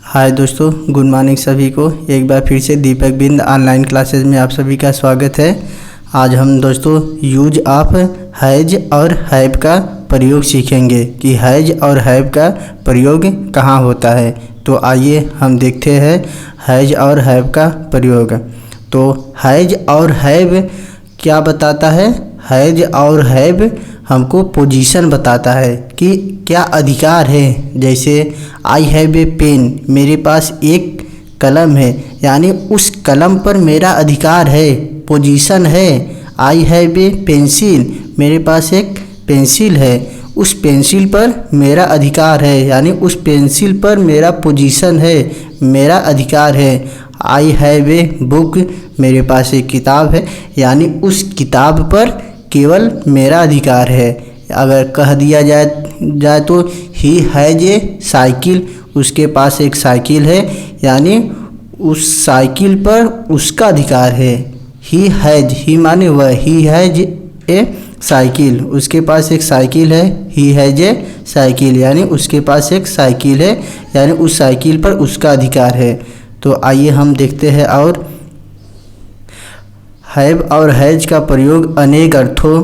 हाय दोस्तों, good morning सभी को। एक बार फिर से दीपक बिंद ऑनलाइन क्लासेस में आप सभी का स्वागत है। आज हम दोस्तों यूज ऑफ हैज और हैव का प्रयोग सीखेंगे कि हैज और हैव का प्रयोग कहाँ होता है। तो आइए हम देखते हैं हैज और हैव का प्रयोग। तो हैज और हैव क्या बताता है? हैज और हैव हमको पोजीशन बताता है कि क्या अधिकार है। जैसे आई हैव ए पेन, मेरे पास एक कलम है, यानी उस कलम पर मेरा अधिकार है, पोजीशन है। आई हैव ए पेंसिल, मेरे पास एक पेंसिल है, उस पेंसिल पर मेरा अधिकार है, यानी उस पेंसिल पर मेरा पोजीशन है, मेरा अधिकार है। आई हैव ए बुक, मेरे पास एक किताब है, यानी उस किताब पर केवल मेरा अधिकार है। अगर कह दिया जाए तो ही हैज ए साइकिल, उसके पास एक साइकिल है, यानी उस साइकिल पर उसका अधिकार है। ही हैज, ही माने वह, ही हैज ए साइकिल, उसके पास एक साइकिल है। ही हैज ए साइकिल, यानी उसके पास एक साइकिल है, यानी उस साइकिल पर उसका अधिकार है। तो आइए हम देखते हैं। और हैव और हैज का प्रयोग अनेक अर्थों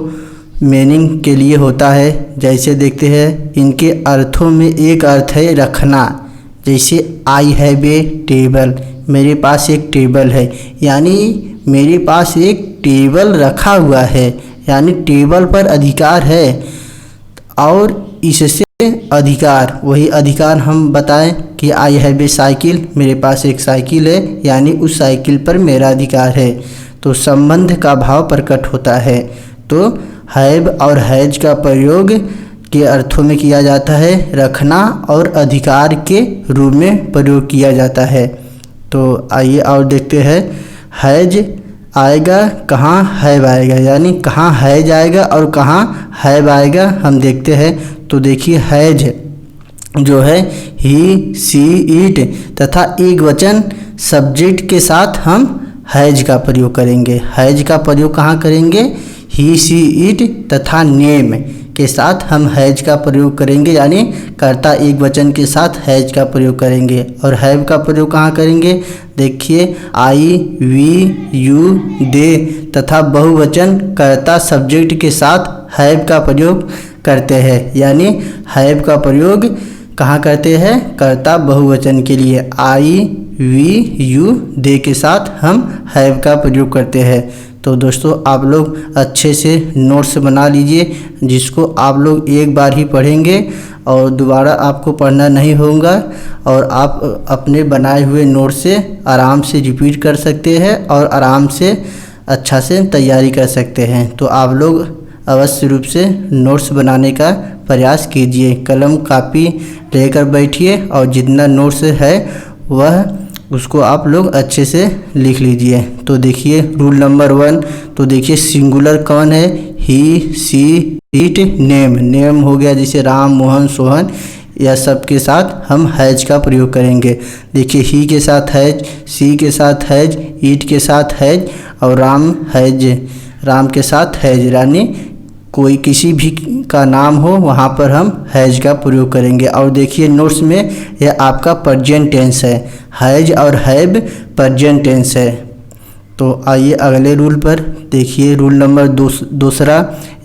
मीनिंग के लिए होता है। जैसे देखते हैं, इनके अर्थों में एक अर्थ है रखना। जैसे आई हैव ए टेबल, मेरे पास एक टेबल है, यानी मेरे पास एक टेबल रखा हुआ है, यानी टेबल पर अधिकार है। और इससे अधिकार, वही अधिकार हम बताएं कि आई हैव ए साइकिल, मेरे पास एक साइकिल है, यानी उस साइकिल पर मेरा अधिकार है। तो संबंध का भाव प्रकट होता है। तो हैव और हैज का प्रयोग के अर्थों में किया जाता है, रखना और अधिकार के रूप में प्रयोग किया जाता है। तो आइए और देखते हैं, हैज आएगा कहाँ, हैव आएगा, यानी कहाँ हैज आएगा और कहाँ हैव आएगा हम देखते हैं। तो देखिए, हैज जो है ही, सी, इट तथा एक वचन सब्जेक्ट के साथ हम हैज का प्रयोग करेंगे। हैज का प्रयोग कहाँ करेंगे? ही, सी, इट तथा नेम के साथ हम हैज का प्रयोग करेंगे, यानी कर्ता एक वचन के साथ हैज का प्रयोग करेंगे। और हैव का प्रयोग कहाँ करेंगे? देखिए, आई, वी, यू, दे तथा बहुवचन कर्ता सब्जेक्ट के साथ हैव का प्रयोग करते हैं, यानी हैव का प्रयोग कहाँ करते हैं? कर्ता बहुवचन के लिए आई, वी, यू, दे के साथ हम हैव का प्रयोग करते हैं। तो दोस्तों, आप लोग अच्छे से नोट्स बना लीजिए, जिसको आप लोग एक बार ही पढ़ेंगे और दोबारा आपको पढ़ना नहीं होगा, और आप अपने बनाए हुए नोट्स से आराम से रिपीट कर सकते हैं और आराम से अच्छा से तैयारी कर सकते हैं। तो आप लोग अवश्य रूप से नोट्स बनाने का प्रयास कीजिए। कलम कापी लेकर बैठिए और जितना नोट्स है वह उसको आप लोग अच्छे से लिख लीजिए। तो देखिए, रूल नंबर 1, तो देखिए सिंगुलर कौन है? ही, सी, इट, नेम। नेम हो गया जैसे राम, मोहन, सोहन, यह सब के साथ हम हैज का प्रयोग करेंगे। देखिए, ही के साथ हैज, सी के साथ हैज, इट के साथ हैज और राम हैज, राम के साथ हैज, यानी कोई किसी भी का नाम हो वहाँ पर हम हैज का प्रयोग करेंगे। और देखिए, नोट्स में यह आपका प्रेजेंट टेंस है, हैज और हैव प्रेजेंट टेंस है। तो आइए अगले रूल पर देखिए, रूल नंबर दूसरा,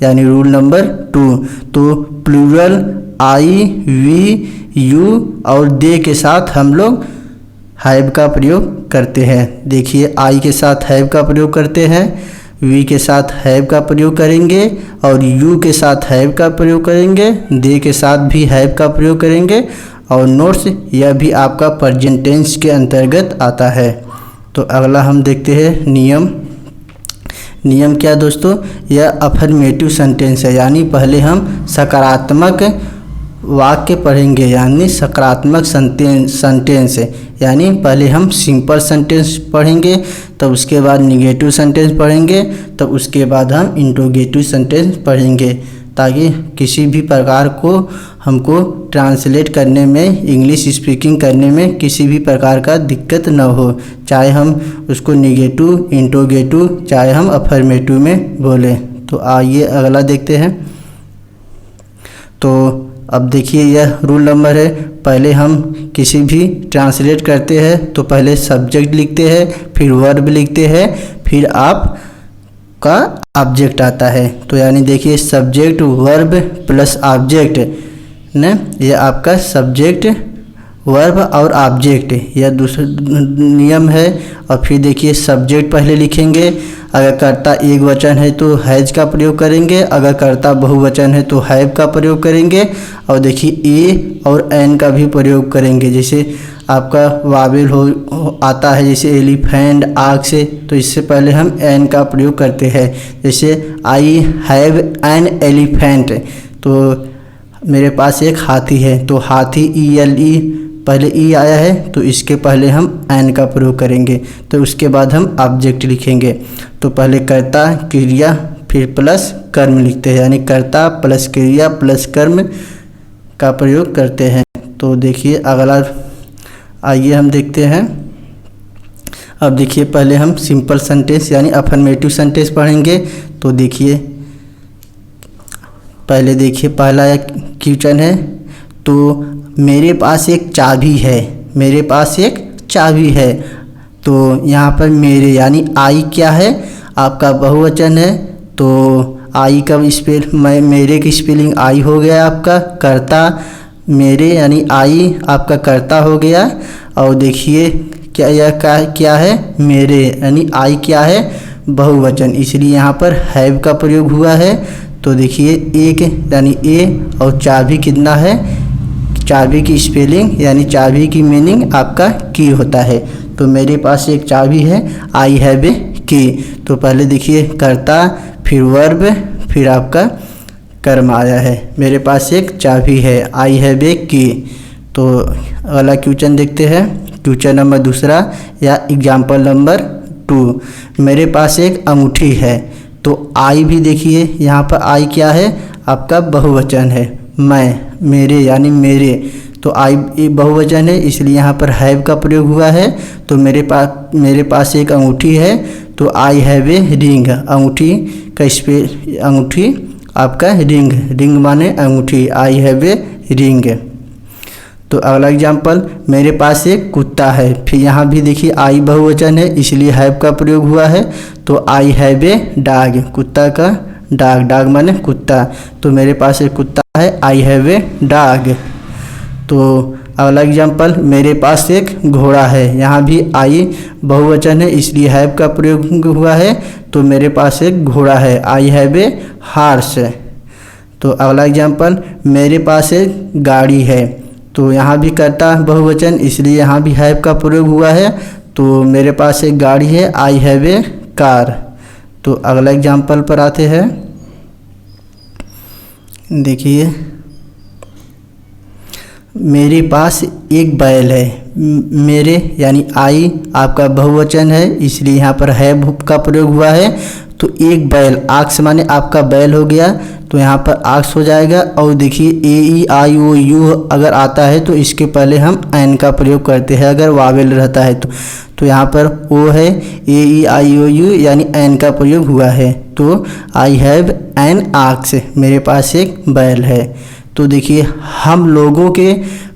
यानी रूल नंबर 2। तो प्लूरल आई, वी, यू और दे के साथ हम लोग हैव का प्रयोग करते हैं। देखिए, आई के साथ हैव का प्रयोग करते हैं, वी के साथ हैव का प्रयोग करेंगे और यू के साथ हैव का प्रयोग करेंगे, दे के साथ भी हैव का प्रयोग करेंगे। और नोट्स, यह भी आपका प्रेजेंट टेंस के अंतर्गत आता है। तो अगला हम देखते हैं नियम। नियम क्या दोस्तों? यह अफर्मेटिव सेंटेंस है, यानी पहले हम सकारात्मक वाक्य पढ़ेंगे, यानी सकारात्मक सेंटेंस, यानी पहले हम सिंपल सेंटेंस पढ़ेंगे, तब उसके बाद निगेटिव सेंटेंस पढ़ेंगे, तब उसके बाद हम इंट्रोगेटिव सेंटेंस पढ़ेंगे, ताकि किसी भी प्रकार को हमको ट्रांसलेट करने में, इंग्लिश स्पीकिंग करने में किसी भी प्रकार का दिक्कत न हो, चाहे हम उसको निगेटिव, इंट्रोगेटिव, चाहे हम अफर्मेटिव में बोलें। तो आइए अगला देखते हैं। तो अब देखिए, यह रूल नंबर है, पहले हम किसी भी ट्रांसलेट करते हैं तो पहले सब्जेक्ट लिखते हैं, फिर वर्ब लिखते हैं, फिर आप का ऑब्जेक्ट आता है। तो यानी देखिए सब्जेक्ट वर्ब प्लस ऑब्जेक्ट ने, ये आपका सब्जेक्ट वर्ब और ऑब्जेक्ट, यह दूसरा नियम है। और फिर देखिए सब्जेक्ट पहले लिखेंगे, अगर कर्ता एक वचन है तो हैज का प्रयोग करेंगे, अगर कर्ता बहुवचन है तो हैव का प्रयोग करेंगे। और देखिए ए और एन का भी प्रयोग करेंगे। जैसे आपका वावेल आता है जैसे एलिफेंट आग से, तो इससे पहले हम एन का प्रयोग करते हैं। जैसे आई हैव एन एलिफेंट, तो मेरे पास एक हाथी है, तो हाथी ELE पहले ई आया है तो इसके पहले हम एन का प्रयोग करेंगे, तो उसके बाद हम ऑब्जेक्ट लिखेंगे। तो पहले कर्ता क्रिया फिर प्लस कर्म लिखते हैं, यानी कर्ता प्लस क्रिया प्लस कर्म का प्रयोग करते हैं। तो देखिए अगला आइए हम देखते हैं। अब देखिए पहले हम सिंपल सेंटेंस यानी अफर्मेटिव सेंटेंस पढ़ेंगे। तो देखिए पहले देखिए पहला क्वेश्चन है, तो मेरे पास एक चाबी है, मेरे पास एक चाबी है। तो यहाँ पर मेरे यानी आई क्या है, आपका बहुवचन है, तो आई का मेरे की स्पेलिंग आई हो गया आपका। कर्ता मेरे यानी आई आपका कर्ता हो गया। और देखिए क्या यह क्या है, मेरे यानी आई क्या है, बहुवचन, इसलिए यहाँ पर हैव का प्रयोग हुआ है। तो देखिए एक यानी ए और चाबी कितना है, चाबी की स्पेलिंग यानी चाबी की मीनिंग आपका की होता है। तो मेरे पास एक चाबी है, आई हैव ए की। तो पहले देखिए कर्ता फिर वर्ब फिर आपका कर्म आया है, मेरे पास एक चाबी है, आई हैव ए की। तो अगला क्वेश्चन देखते हैं, क्वेश्चन नंबर दूसरा या एग्जाम्पल नंबर 2, मेरे पास एक अंगूठी है। तो आई भी देखिए यहाँ पर आई क्या है, आपका बहुवचन है, मैं मेरे यानी मेरे, तो आई बहुवचन है इसलिए यहाँ पर हैव का प्रयोग हुआ है। तो मेरे पास एक अंगूठी है, तो आई हैव ए रिंग, अंगूठी का अंगूठी आपका रिंग, रिंग माने अंगूठी, आई हैव ए रिंग। तो अगला एग्जाम्पल, मेरे पास एक कुत्ता है, फिर यहाँ भी देखिए आई बहुवचन है इसलिए हैव का प्रयोग हुआ है। तो आई हैव ए डॉग, कुत्ता का डॉग, डॉग माने कुत्ता, तो मेरे पास एक कुत्ता है, आई हैव ए डॉग। तो अगला एग्जाम्पल, मेरे पास एक घोड़ा है, यहाँ भी आई बहुवचन है इसलिए हैव का प्रयोग हुआ है। तो मेरे पास एक घोड़ा है, आई हैव ए हॉर्स। तो अगला एग्जाम्पल, मेरे पास एक गाड़ी है, तो यहाँ भी कर्ता बहुवचन इसलिए यहाँ भी हैव का प्रयोग हुआ है। तो मेरे पास एक गाड़ी है, आई हैव ए कार। तो अगला एग्जाम्पल पर आते हैं, देखिए मेरे पास एक बैल है, मेरे यानी आई आपका बहुवचन है इसलिए यहाँ पर हैव का प्रयोग हुआ है। तो एक बैल, आक्स माने आपका बैल हो गया, तो यहाँ पर आक्स हो जाएगा। और देखिए AEIOU अगर आता है तो इसके पहले हम एन का प्रयोग करते हैं अगर वावेल रहता है तो यहाँ पर ओ है, AEIOU यानी एन का प्रयोग हुआ है। तो आई हैव एन आक्स, मेरे पास एक बैल है। तो देखिए हम लोगों के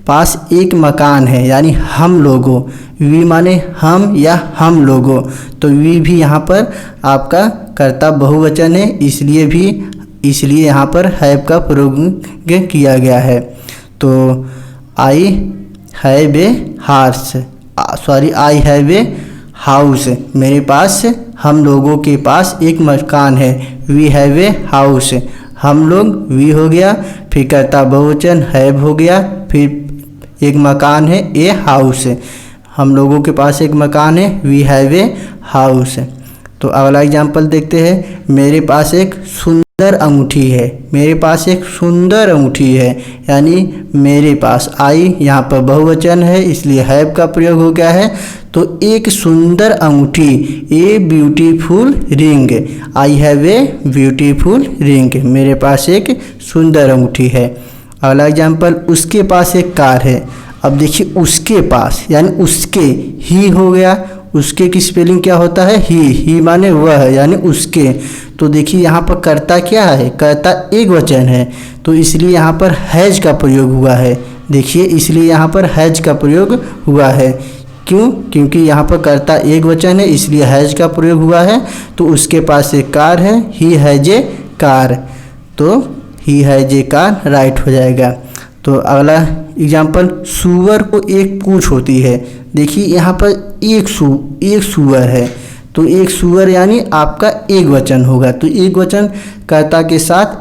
पास एक मकान है, यानी हम लोगों, वी माने हम या हम लोगों, तो वी भी यहाँ पर आपका कर्ता बहुवचन है इसलिए यहाँ पर हैव का प्रयोग किया गया है। तो आई have a horse, I have a house, मेरे पास हम लोगों के पास एक मकान है, वी हैव ए हाउस, हम लोग वी हो गया, फिर कर्ता बहुवचन हैव हो गया, फिर एक मकान है ए हाउस, हम लोगों के पास एक मकान है, वी हैव ए हाउस। तो अगला एग्जाम्पल देखते हैं, मेरे पास एक सुंदर अंगूठी है, मेरे पास एक सुंदर अंगूठी है, यानी मेरे पास आई यहाँ पर बहुवचन है इसलिए हैव का प्रयोग हो गया है। तो एक सुंदर अंगूठी, a beautiful ring, I have a beautiful ring, मेरे पास एक सुंदर अंगूठी है। अगला एग्जाम्पल, उसके पास एक कार है। अब देखिए उसके पास यानी उसके, ही हो गया, उसके की स्पेलिंग क्या होता है, ही माने वह यानी उसके। तो देखिए यहाँ पर कर्ता क्या है, कर्ता एक वचन है तो इसलिए यहाँ पर हैज का प्रयोग हुआ है, देखिए इसलिए यहाँ पर हैज का प्रयोग हुआ है। क्यों? क्योंकि यहाँ पर कर्ता एक वचन है इसलिए हैज का प्रयोग हुआ है। तो उसके पास एक कार है, ही हैज ए कार, तो he has a car right हो जाएगा। तो अगला एग्जाम्पल, सूअर को एक पूँछ होती है। देखिए यहाँ पर एक सूअर है, तो एक सूअर यानी आपका एक वचन होगा। तो एक वचन कर्ता के साथ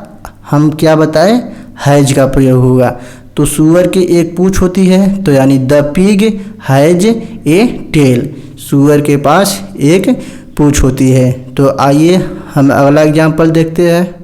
हम क्या बताएं, हैज का प्रयोग होगा। तो सूअर की एक पूँछ होती है, तो यानी the pig has a tail, सूअर के पास एक पूँछ होती है। तो आइए हम अगला एग्जाम्पल देखते हैं।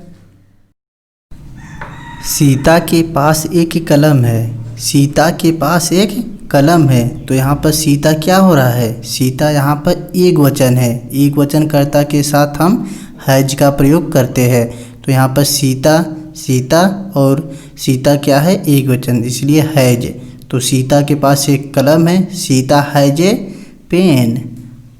सीता के पास एक कलम है, सीता के पास एक कलम है। तो यहाँ पर सीता क्या हो रहा है, सीता यहाँ पर एक वचन है, एक वचन कर्ता के साथ हम हैज का प्रयोग करते हैं। तो यहाँ पर सीता, सीता और सीता क्या है, एक वचन, इसलिए हैज। तो सीता के पास एक कलम है, सीता हैज ए पेन।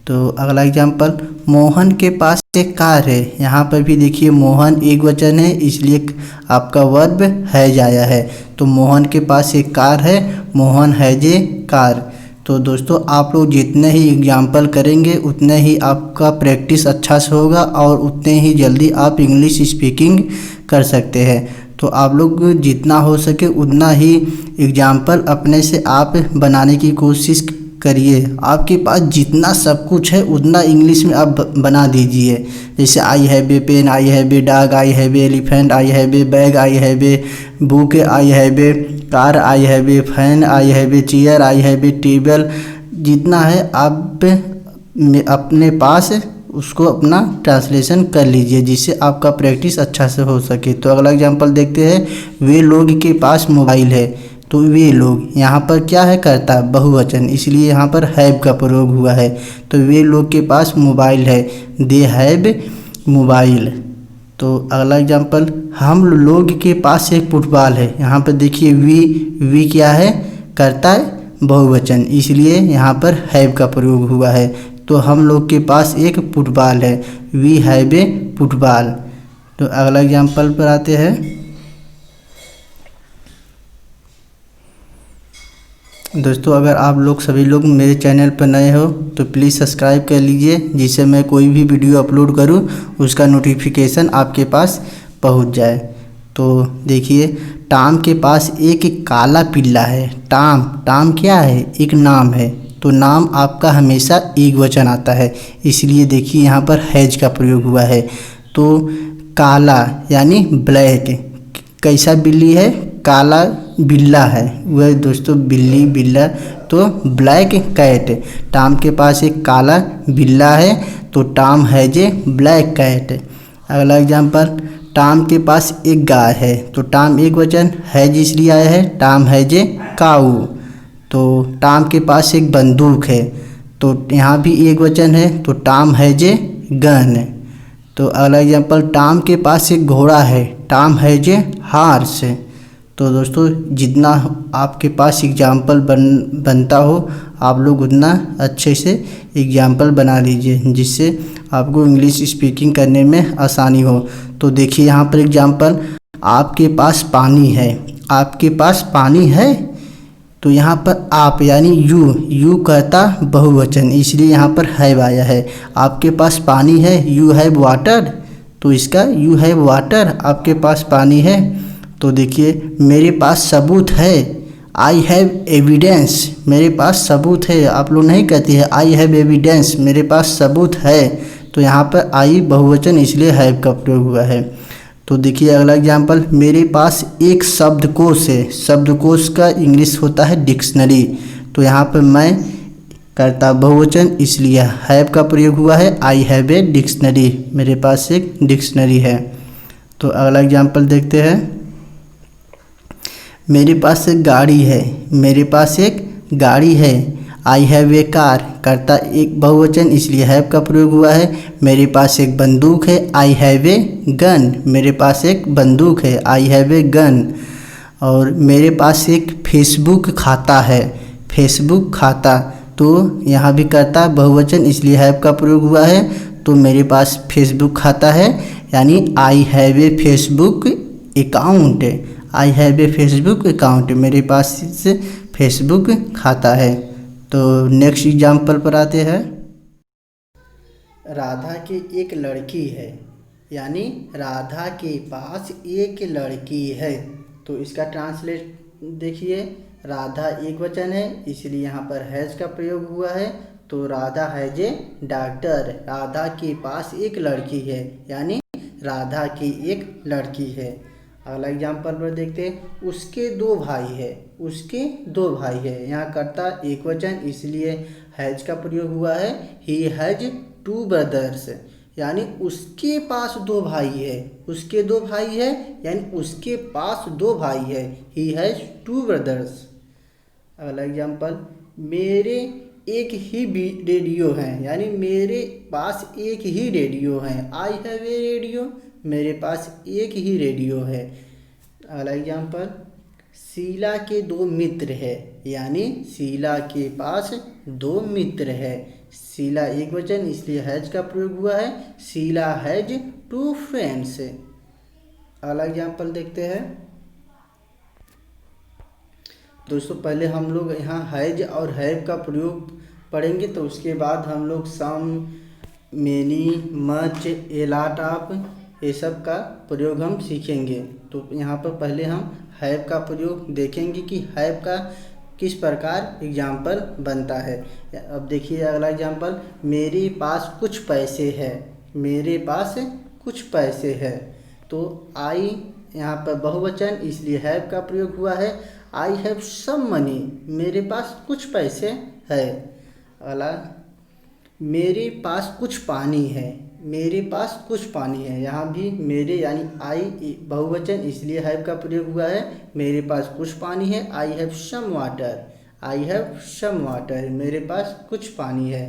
तो अगला एग्जाम्पल, मोहन के पास एक कार है। यहाँ पर भी देखिए मोहन एक वचन है इसलिए आपका वर्ब हैज आया है। तो मोहन के पास एक कार है, मोहन हैज ए कार। तो दोस्तों आप लोग जितने ही एग्जाम्पल करेंगे उतने ही आपका प्रैक्टिस अच्छा से होगा और उतने ही जल्दी आप इंग्लिश स्पीकिंग कर सकते हैं। तो आप लोग जितना हो सके उतना ही एग्जाम्पल अपने से आप बनाने की कोशिश करिए। आपके पास जितना सब कुछ है उतना इंग्लिश में आप बना दीजिए। जैसे I have a pen, I have a dog, I have a elephant, I have a bag, I have a book, I have a car, I have a fan, I have a chair, I have a table, जितना है आप अपने पास उसको अपना translation कर लीजिए जिससे आपका प्रैक्टिस अच्छा से हो सके। तो अगला एग्जांपल देखते हैं, वे लोग के पास मोबाइल है। तो वे लोग यहाँ पर क्या है, कर्ता बहुवचन, इसलिए यहाँ पर हैव का प्रयोग हुआ है। तो वे लोग के पास मोबाइल है, दे हैव मोबाइल। तो अगला एग्जांपल, हम लोग के पास एक फुटबॉल है। यहाँ पर देखिए वी क्या है, कर्ता है बहुवचन, इसलिए यहाँ पर हैव का प्रयोग हुआ है। तो हम लोग के पास एक फुटबॉल है, वी हैव ए फुटबॉल। तो अगला एग्जांपल पर आते हैं। दोस्तों अगर आप लोग सभी लोग मेरे चैनल पर नए हो तो प्लीज़ सब्सक्राइब कर लीजिए, जिससे मैं कोई भी वीडियो अपलोड करूं उसका नोटिफिकेशन आपके पास पहुंच जाए। तो देखिए, टॉम के पास एक काला पिल्ला है। टॉम क्या है, एक नाम है। तो नाम आपका हमेशा एक वचन आता है, इसलिए देखिए यहाँ पर हैज का प्रयोग हुआ है। तो काला यानी ब्लैक, कैसा बिल्ली है, काला बिल्ला है, वह दोस्तों बिल्ली बिल्ला। तो ब्लैक कैट, टॉम के पास एक काला बिल्ला है, तो Tom has a black cat. अगला एग्जांपल, टॉम के पास एक गाय है। तो टॉम एक वचन, हैज इसलिए आया है, टॉम हैज ए काऊ। तो टॉम के पास एक बंदूक है, तो यहाँ भी एक वचन है, तो टॉम हैज ए गन। तो अगला एग्जांपल, टॉम के पास एक घोड़ा है, टॉम हैज ए हार्स। तो दोस्तों जितना आपके पास एग्जाम्पल बनता हो आप लोग उतना अच्छे से एग्जाम्पल बना लीजिए, जिससे आपको इंग्लिश स्पीकिंग करने में आसानी हो। तो देखिए यहाँ पर एग्जाम्पल, आपके पास पानी है, आपके पास पानी है। तो यहाँ पर आप यानी यू कहता बहुवचन, इसलिए यहाँ पर हैव आया है। आपके पास पानी है, यू हैव वाटर, तो इसका यू हैव वाटर, आपके पास पानी है। तो देखिए, मेरे पास सबूत है, आई हैव एविडेंस, मेरे पास सबूत है। आप लोग नहीं कहते हैं आई हैव एविडेंस, मेरे पास सबूत है। तो यहाँ पर आई बहुवचन, इसलिए हैव का प्रयोग हुआ है। तो देखिए अगला एग्जाम्पल, मेरे पास एक शब्दकोश है। शब्दकोश का इंग्लिश होता है डिक्शनरी। तो यहाँ पर मैं करता बहुवचन, इसलिए हैव का प्रयोग हुआ है, आई हैव ए डिक्शनरी, मेरे पास एक डिक्शनरी है। तो अगला एग्जाम्पल देखते हैं, मेरे पास एक गाड़ी है, मेरे पास एक गाड़ी है, आई हैव ए कार, करता एक बहुवचन, इसलिए हैव का प्रयोग हुआ है। मेरे पास एक बंदूक है, आई हैव ए गन, मेरे पास एक बंदूक है, आई हैव ए गन। और मेरे पास एक फेसबुक खाता है, फेसबुक खाता, तो यहाँ भी करता बहुवचन, इसलिए हैव का प्रयोग हुआ है। तो मेरे पास फेसबुक खाता है, यानी आई have A Facebook account, I have A Facebook account, मेरे पास फेसबुक खाता है। तो नेक्स्ट एग्जाम्पल पर आते हैं। राधा की एक लड़की है, यानी राधा के पास एक लड़की है। तो इसका ट्रांसलेट देखिए, राधा एक वचन है इसलिए यहाँ पर हैज का प्रयोग हुआ है। तो Radha has a daughter, Radha के पास एक लड़की है, यानी राधा की एक लड़की है। अगला एग्जाम्पल पर देखते हैं। उसके दो भाई है, उसके दो भाई है, यहाँ कर्ता एक वचन इसलिए हैज का प्रयोग हुआ है। ही हैज टू ब्रदर्स, यानी उसके पास दो भाई है, उसके दो भाई है यानी उसके पास दो भाई है। He has two brothers. अगला एग्जाम्पल, मेरे एक ही रेडियो है, यानी मेरे पास एक ही रेडियो है। आई हैव ए रेडियो, मेरे पास एक ही रेडियो है। अगला एग्जाम्पल, शीला के दो मित्र है, यानी शीला के पास दो मित्र है। शीला एक वचन इसलिए हैज का प्रयोग हुआ है। Sheela has two friends. अगला एग्जाम्पल देखते हैं। दोस्तों पहले हम लोग यहाँ हैज और हैव का प्रयोग पढ़ेंगे, तो उसके बाद हम लोग some, many, much, a lot of, ये सब का प्रयोग हम सीखेंगे। तो यहाँ पर पहले हम हैव का प्रयोग देखेंगे कि हैव का किस प्रकार एग्जाम्पल बनता है। अब देखिए अगला एग्जाम्पल, मेरे पास कुछ पैसे है, मेरे पास कुछ पैसे है। तो आई यहाँ पर बहुवचन इसलिए हैव का प्रयोग हुआ है। आई हैव सम मनी, मेरे पास कुछ पैसे है। अगला, मेरे पास कुछ पानी है, मेरे पास कुछ पानी है, यहाँ भी मेरे यानी आई बहुवचन इसलिए हैव का प्रयोग हुआ है। मेरे पास कुछ पानी है। I have some water, I have some water, मेरे पास कुछ पानी है।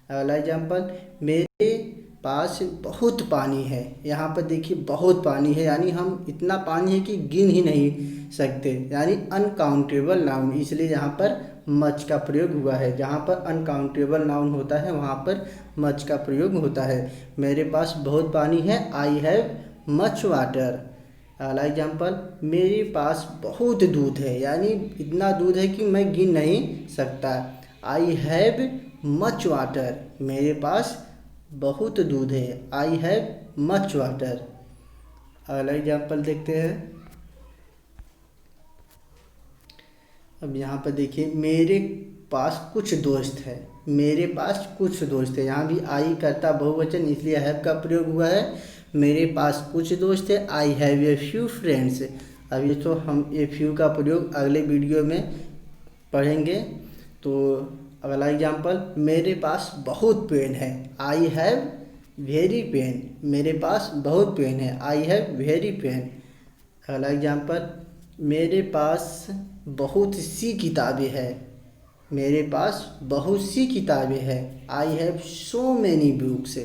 अगला एग्जाम्पल, मेरे पास बहुत पानी है, यहाँ पर देखिए बहुत पानी है, यानी हम इतना पानी है कि गिन ही नहीं सकते, यानी अनकाउंटेबल नाउन, इसलिए यहाँ पर मच का प्रयोग हुआ है। जहाँ पर अनकाउंटेबल नाउन होता है वहाँ पर मच का प्रयोग होता है। मेरे पास बहुत पानी है। I have much water. अगला एग्जाम्पल, मेरे पास बहुत दूध है, यानी इतना दूध है कि मैं गिन नहीं सकता। आई हैव मच वाटर, मेरे पास बहुत दूध है। I have much water. अगला एग्जाम्पल देखते हैं। अब यहाँ पर देखिए, मेरे पास कुछ दोस्त है, मेरे पास कुछ दोस्त है, यहाँ भी आई करता बहुवचन इसलिए हैव का प्रयोग हुआ है। मेरे पास कुछ दोस्त है। I have a few friends. अभी तो हम ए फ्यू का प्रयोग अगले वीडियो में पढ़ेंगे। तो अगला एग्जाम्पल, मेरे पास बहुत पेन है। आई हैव वेरी पेन, मेरे पास बहुत पेन है। I have very pen. अगला एग्जाम्पल, मेरे पास बहुत सी किताबें हैं, मेरे पास बहुत सी किताबें हैं। I have so many books,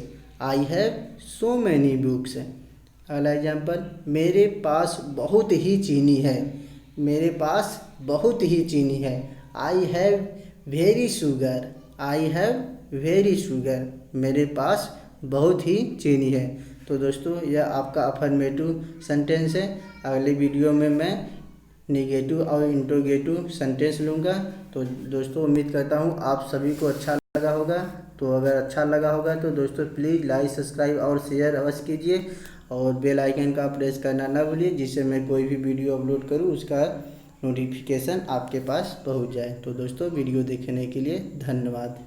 I have so many books. अगला एग्जाम्पल, मेरे पास बहुत ही चीनी है, मेरे पास बहुत ही चीनी है। I have very sugar, I have very sugar, मेरे पास बहुत ही चीनी है। तो दोस्तों यह आपका अफर्मेटिव सेंटेंस है। अगले वीडियो में मैं नेगेटिव और इंट्रोगेटिव सेंटेंस लूँगा। तो दोस्तों उम्मीद करता हूँ आप सभी को अच्छा लगा होगा। तो अगर अच्छा लगा होगा तो दोस्तों प्लीज़ लाइक, सब्सक्राइब और शेयर अवश्य कीजिए, और बेल आइकन का प्रेस करना ना भूलिए, जिससे मैं कोई भी वीडियो अपलोड करूँ उसका नोटिफिकेशन आपके पास पहुँच जाए। तो दोस्तों वीडियो देखने के लिए धन्यवाद।